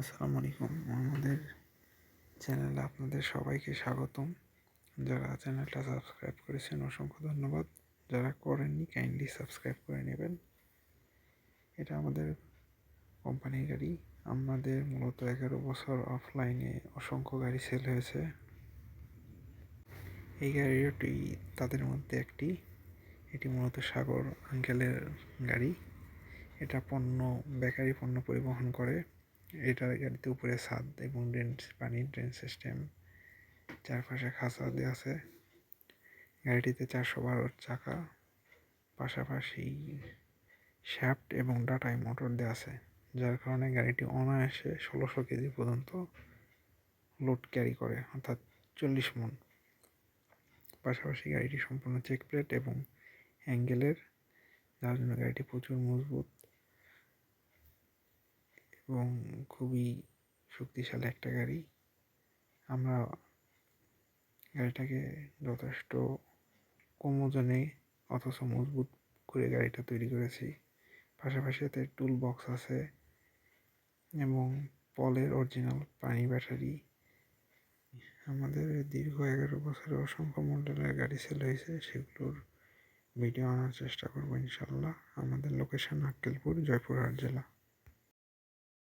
আসসালামু আলাইকুম। আমাদের চ্যানেলে আপনাদের সবাইকে স্বাগতম। যারা চ্যানেলটা সাবস্ক্রাইব করেছেন অসংখ্য ধন্যবাদ। যারা করেননি কাইন্ডলি সাবস্ক্রাইব করে নেবেন। এটা আমাদের কোম্পানির গাড়ি। আমাদের মূলত 11 বছর অফলাইনে অসংখ্য গাড়ি সেল হয়েছে। এই গাড়িটি তাদের মধ্যে একটি। এটি মূলত সাগর আঙ্কেলের গাড়ি। এটা বেকারি পণ্য পরিবহন করে। এটার গাড়িতে উপরে ছাদ এবং পানির ড্রেন সিস্টেম, চারপাশে খাঁচা দেওয়া আছে। গাড়িটিতে 412 চাকা, পাশাপাশি শ্যাফট এবং ডাটাই মোটর দেওয়া আছে, যার কারণে গাড়িটি অনায়াসে 1600 কেজি পর্যন্ত লোড ক্যারি করে, অর্থাৎ 40 মন। পাশাপাশি গাড়িটি সম্পূর্ণ চেক প্লেট এবং অ্যাঙ্গেলের, যার জন্য গাড়িটি প্রচুর মজবুত এবং খুবই শক্তিশালী একটা গাড়ি। আমরা গাড়িটাকে যথেষ্ট কম ওজনে অথচ মজবুত করে গাড়িটা তৈরি করেছি। পাশাপাশি এতে টুল বক্স আছে এবং পলের অরিজিনাল পানি ব্যাটারি। আমাদের দীর্ঘ 11 বছরের অসংখ্য মডেলের গাড়ি সেল হয়েছে, সেগুলোর ভিডিও আনার চেষ্টা করবো ইনশাল্লাহ। আমাদের লোকেশন আক্কেলপুর, জয়পুরহাট জেলা।